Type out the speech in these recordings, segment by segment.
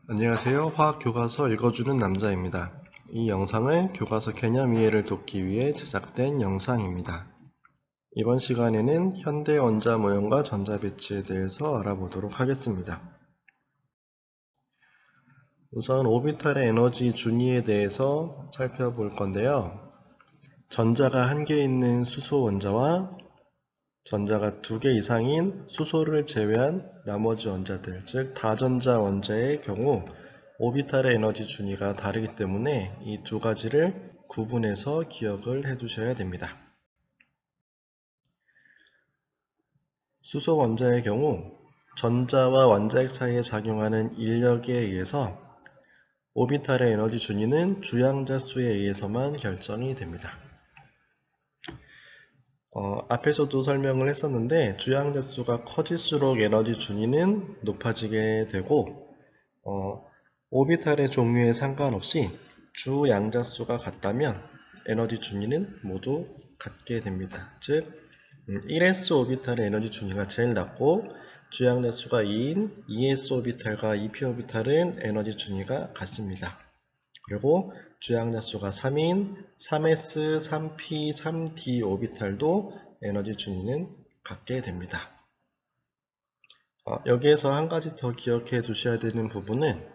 안녕하세요. 화학교과서 읽어주는 남자입니다. 이 영상은 교과서 개념 이해를 돕기 위해 제작된 영상입니다. 이번 시간에는 현대 원자 모형과 전자 배치에 대해서 알아보도록 하겠습니다. 우선 오비탈의 에너지 준위에 대해서 살펴볼 건데요. 전자가 한 개 있는 수소 원자와 전자가 2개 이상인 수소를 제외한 나머지 원자들, 즉 다전자 원자의 경우 오비탈의 에너지 준위가 다르기 때문에 이 두 가지를 구분해서 기억을 해두셔야 됩니다. 수소 원자의 경우 전자와 원자핵 사이에 작용하는 인력에 의해서 오비탈의 에너지 준위는 주양자 수에 의해서만 결정이 됩니다. 앞에서도 설명을 했었는데 주양자 수가 커질수록 에너지 준위는 높아지게 되고 오비탈의 종류에 상관없이 주양자 수가 같다면 에너지 준위는 모두 같게 됩니다. 즉 1s 오비탈의 에너지 준위가 제일 낮고 주양자 수가 2인 2s 오비탈과 2p 오비탈은 에너지 준위가 같습니다. 그리고 주양자 수가 3인 3s, 3p, 3d 오비탈도 에너지 준위는 같게 됩니다. 여기에서 한 가지 더 기억해 두셔야 되는 부분은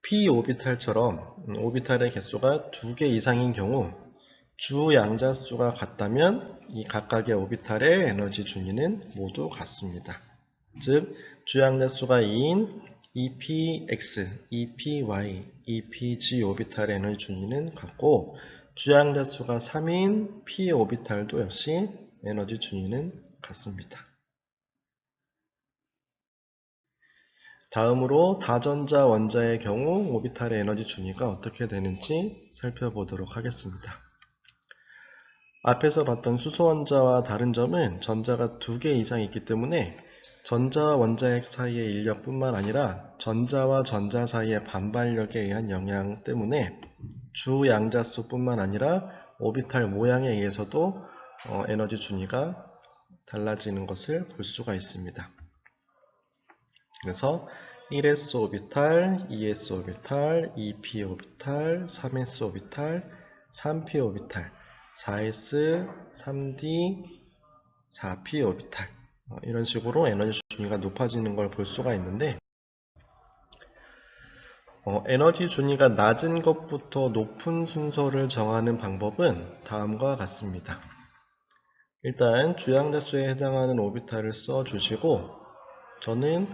p 오비탈처럼 오비탈의 개수가 2개 이상인 경우 주양자 수가 같다면 이 각각의 오비탈의 에너지 준위는 모두 같습니다. 즉 주양자 수가 2인 EPX, EPY, EPG 오비탈의 에너지 준위는 같고 주양자 수가 3인 P 오비탈도 역시 에너지 준위는 같습니다. 다음으로 다전자 원자의 경우 오비탈의 에너지 준위가 어떻게 되는지 살펴보도록 하겠습니다. 앞에서 봤던 수소 원자와 다른 점은 전자가 2개 이상 있기 때문에 전자와 원자핵 사이의 인력뿐만 아니라 전자와 전자 사이의 반발력에 의한 영향 때문에 주양자수 뿐만 아니라 오비탈 모양에 의해서도 에너지 준위가 달라지는 것을 볼 수가 있습니다. 그래서 1s 오비탈, 2s 오비탈, 2p 오비탈, 3s 오비탈, 3p 오비탈, 4s, 3d, 4p 오비탈 이런 식으로 에너지 준위가 높아지는 걸 볼 수가 있는데 에너지 준위가 낮은 것부터 높은 순서를 정하는 방법은 다음과 같습니다. 일단 주양자 수에 해당하는 오비탈을 써주시고 저는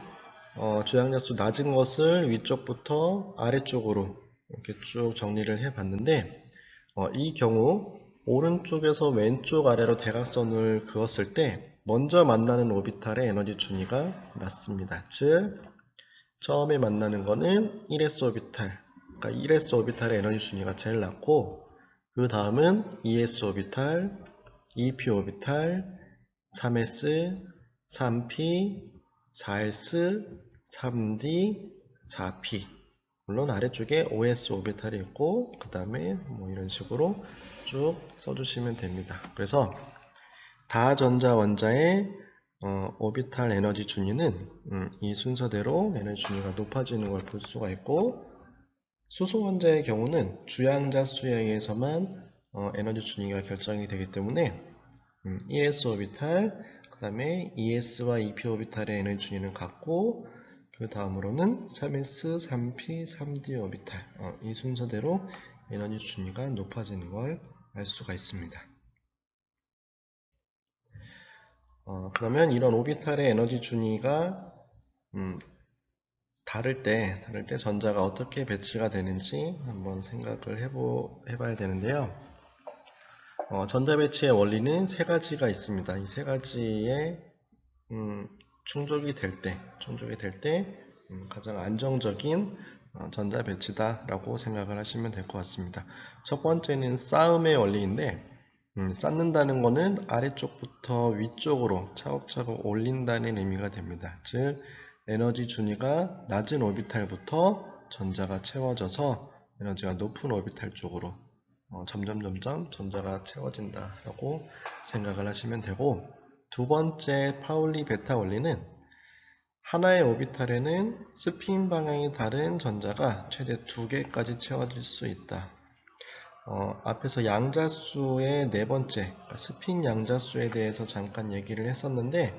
주양자 수 낮은 것을 위쪽부터 아래쪽으로 이렇게 쭉 정리를 해 봤는데 이 경우 오른쪽에서 왼쪽 아래로 대각선을 그었을 때 먼저 만나는 오비탈의 에너지 준위가 낮습니다. 즉 처음에 만나는 거는 1s 오비탈, 그러니까 1s 오비탈의 에너지 준위가 제일 낮고 그 다음은 2s 오비탈, 2p 오비탈, 3s, 3p, 4s, 3d, 4p 물론 아래쪽에 5s 오비탈이 있고 그 다음에 뭐 이런 식으로 쭉 써주시면 됩니다. 그래서 다전자 원자의 오비탈 에너지 준위는 이 순서대로 에너지 준위가 높아지는 걸 볼 수가 있고 수소 원자의 경우는 주양자 수에 의해서만 에너지 준위가 결정이 되기 때문에 1s 오비탈, 그 다음에 2s와 2p 오비탈의 에너지 준위는 같고 그 다음으로는 3s, 3p, 3d 오비탈 이 순서대로 에너지 준위가 높아지는 걸 알 수가 있습니다. 그러면 이런 오비탈의 에너지 준위가 다를 때 전자가 어떻게 배치가 되는지 한번 생각을 해봐야 되는데요. 전자 배치의 원리는 세 가지가 있습니다. 이 세 가지에 충족이 될 때 가장 안정적인 전자 배치다라고 생각을 하시면 될 것 같습니다. 첫 번째는 싸움의 원리인데 쌓는다는 것은 아래쪽부터 위쪽으로 차곡차곡 올린다는 의미가 됩니다. 즉 에너지 준위가 낮은 오비탈부터 전자가 채워져서 에너지가 높은 오비탈 쪽으로 점점 전자가 채워진다라고 생각을 하시면 되고 두 번째 파울리 베타 원리는 하나의 오비탈에는 스핀 방향이 다른 전자가 최대 2개까지 채워질 수 있다. 앞에서 양자수의 네 번째, 그러니까 스핀 양자수에 대해서 잠깐 얘기를 했었는데,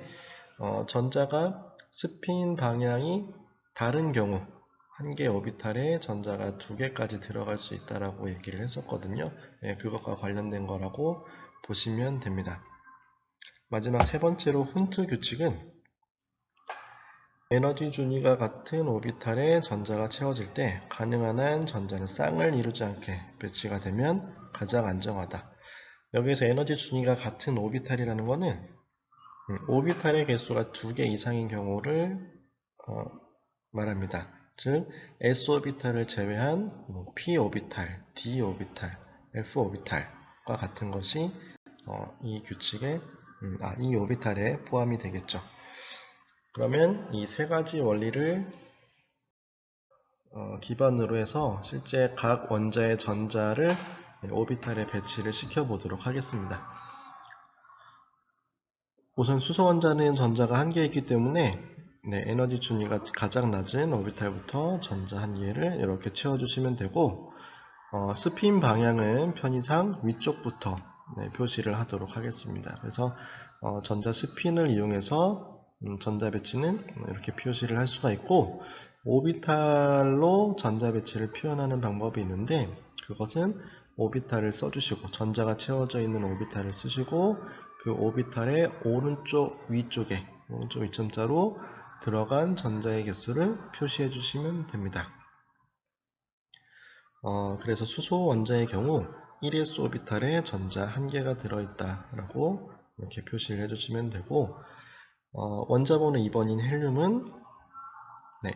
전자가 스핀 방향이 다른 경우, 한 개의 오비탈에 전자가 2개까지 들어갈 수 있다라고 얘기를 했었거든요. 네, 그것과 관련된 거라고 보시면 됩니다. 마지막 세 번째로 훈트 규칙은 에너지 준위가 같은 오비탈에 전자가 채워질 때 가능한 한 전자는 쌍을 이루지 않게 배치가 되면 가장 안정하다. 여기서 에너지 준위가 같은 오비탈이라는 것은 오비탈의 개수가 2개 이상인 경우를 말합니다. 즉 s 오비탈을 제외한 p 오비탈, d 오비탈, f 오비탈과 같은 것이 이 규칙에 이 오비탈에 포함이 되겠죠. 그러면 이 세 가지 원리를 기반으로 해서 실제 각 원자의 전자를 오비탈에 배치를 시켜 보도록 하겠습니다. 우선 수소 원자는 전자가 한 개 있기 때문에 에너지 준위가 가장 낮은 오비탈부터 전자 한 개를 이렇게 채워주시면 되고, 스핀 방향은 편의상 위쪽부터 표시를 하도록 하겠습니다. 그래서 전자 스핀을 이용해서 전자 배치는 이렇게 표시를 할 수가 있고, 오비탈로 전자 배치를 표현하는 방법이 있는데, 그것은 오비탈을 써주시고 전자가 채워져 있는 오비탈을 쓰시고 그 오비탈의 오른쪽 위쪽에 오른쪽 위점자로 들어간 전자의 개수를 표시해 주시면 됩니다. 그래서 수소 원자의 경우 1s 오비탈에 전자 1개가 들어있다 라고 이렇게 표시를 해주시면 되고, 원자번호 2번인 헬륨은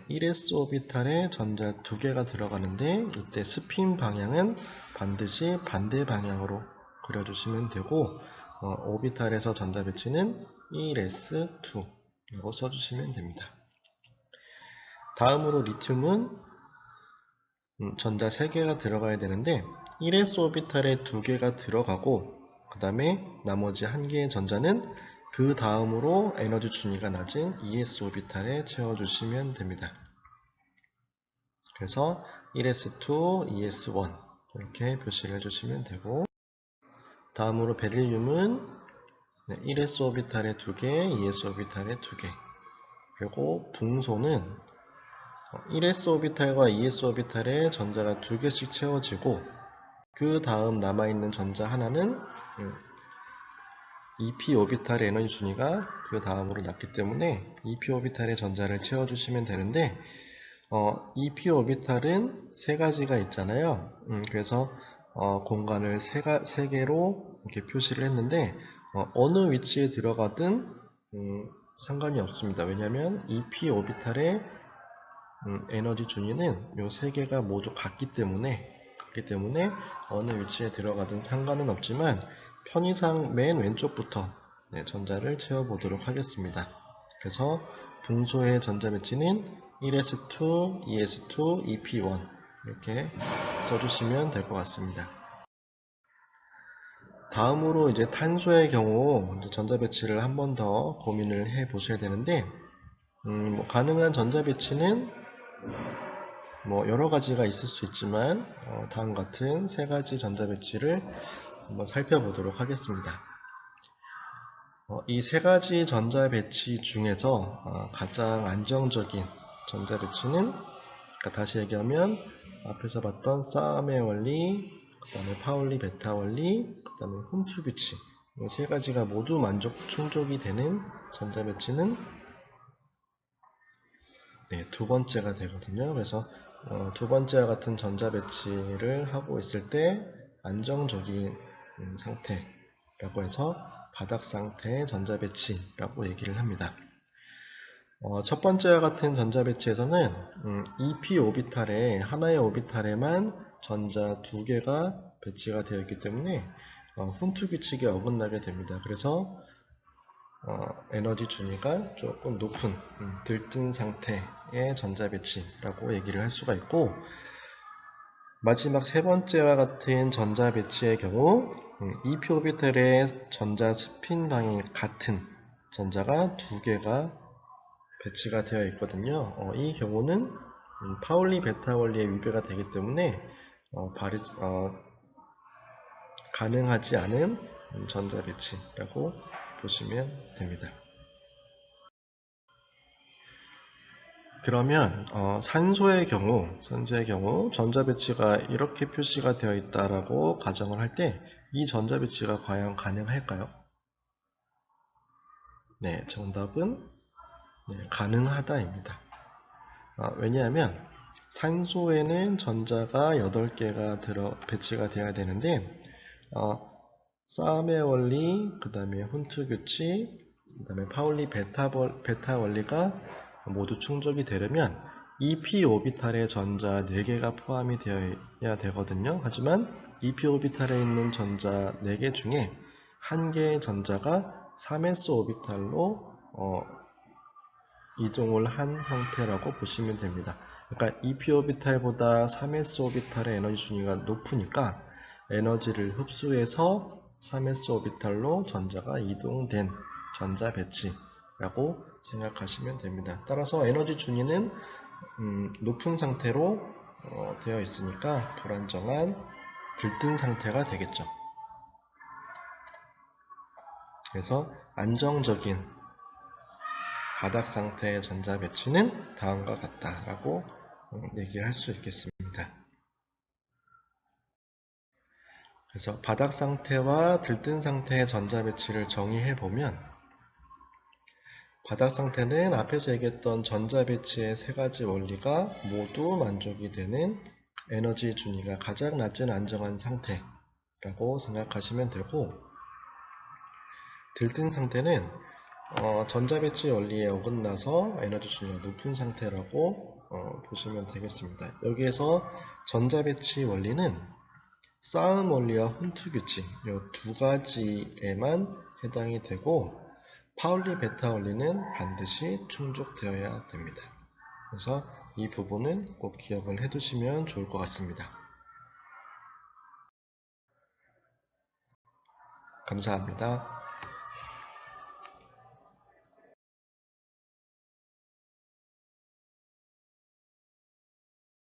1s 오비탈에 전자 2개가 들어가는데 이때 스핀 방향은 반드시 반대 방향으로 그려주시면 되고, 오비탈에서 전자 배치는 1s2 라고 써주시면 됩니다. 다음으로 리튬은 전자 3개가 들어가야 되는데 1s 오비탈에 2개가 들어가고 그 다음에 나머지 1개의 전자는 그 다음으로 에너지 준위가 낮은 2s 오비탈에 채워주시면 됩니다. 그래서 1s2, 2s1 이렇게 표시를 해주시면 되고, 다음으로 베릴륨은 1s 오비탈에 2개, 2s 오비탈에 2개, 그리고 붕소는 1s 오비탈과 2s 오비탈에 전자가 2개씩 채워지고 그 다음 남아있는 전자 하나는 2p 오비탈의 에너지 준위가 그 다음으로 낮기 때문에 2p 오비탈의 전자를 채워주시면 되는데, 2p 오비탈은 세 가지가 있잖아요. 그래서 공간을 세 개로 이렇게 표시를 했는데 어느 위치에 들어가든 상관이 없습니다. 왜냐하면 2p 오비탈의 에너지 준위는 이 세 개가 모두 같기 때문에 어느 위치에 들어가든 상관은 없지만 편의상 맨 왼쪽부터 전자를 채워보도록 하겠습니다. 그래서 붕소의 전자 배치는 1s2, 2s2, 2p1 이렇게 써주시면 될 것 같습니다. 다음으로 이제 탄소의 경우 전자 배치를 한 번 더 고민을 해 보셔야 되는데, 가능한 전자 배치는 여러 가지가 있을 수 있지만 다음 같은 세 가지 전자 배치를 한번 살펴보도록 하겠습니다. 이 세 가지 전자 배치 중에서 가장 안정적인 전자 배치는, 다시 얘기하면 앞에서 봤던 싸움의 원리, 그 다음에 파울리 베타 원리, 그 다음에 훈트 규칙, 이 세 가지가 모두 충족이 되는 전자 배치는 두 번째가 되거든요. 그래서 두 번째와 같은 전자 배치를 하고 있을 때 안정적인 상태라고 해서 바닥 상태의 전자 배치라고 얘기를 합니다. 첫 번째와 같은 전자 배치에서는 2p 오비탈에 하나의 오비탈에만 전자 2개가 배치가 되어 있기 때문에 훈트 규칙에 어긋나게 됩니다. 그래서 에너지 준위가 조금 높은 들뜬 상태의 전자 배치라고 얘기를 할 수가 있고, 마지막 세 번째와 같은 전자 배치의 경우 2p 오비탈의 전자 스핀 방향이 같은 전자가 2개가 배치가 되어 있거든요. 이 경우는 파울리 베타 원리의 위배가 되기 때문에 가능하지 않은 전자 배치라고 보시면 됩니다. 그러면 산소의 경우 전자 배치가 이렇게 표시가 되어 있다라고 가정을 할 때 이 전자 배치가 과연 가능할까요? 네, 정답은 네, 가능하다입니다. 왜냐하면 산소에는 전자가 8개가 배치가 되어야 되는데 싸움의 원리, 그 다음에 훈트 규칙, 그 다음에 파울리 베타 원리가 모두 충족이 되려면 EP 오비탈에 전자 4개가 포함이 되어야 되거든요. 하지만 EP 오비탈에 있는 전자 4개 중에 1개의 전자가 3s 오비탈로 이동을 한 형태라고 보시면 됩니다. 그러니까 EP 오비탈보다 3s 오비탈의 에너지 준위가 높으니까 에너지를 흡수해서 3s 오비탈로 전자가 이동된 전자 배치라고 생각하시면 됩니다. 따라서 에너지 준위는 높은 상태로 되어 있으니까 불안정한 들뜬 상태가 되겠죠. 그래서 안정적인 바닥 상태의 전자 배치는 다음과 같다라고 얘기할 수 있겠습니다. 그래서 바닥 상태와 들뜬 상태의 전자 배치를 정의해 보면 바닥 상태는 앞에서 얘기했던 전자 배치의 3가지 원리가 모두 만족이 되는 에너지 준위가 가장 낮은 안정한 상태라고 생각하시면 되고, 들뜬 상태는 전자 배치 원리에 어긋나서 에너지 준위가 높은 상태라고 보시면 되겠습니다. 여기에서 전자 배치 원리는 싸움 원리와 훈트 규칙 이 2가지에만 해당이 되고 파울리 베타 원리는 반드시 충족되어야 됩니다. 그래서 이 부분은 꼭 기억을 해두시면 좋을 것 같습니다. 감사합니다.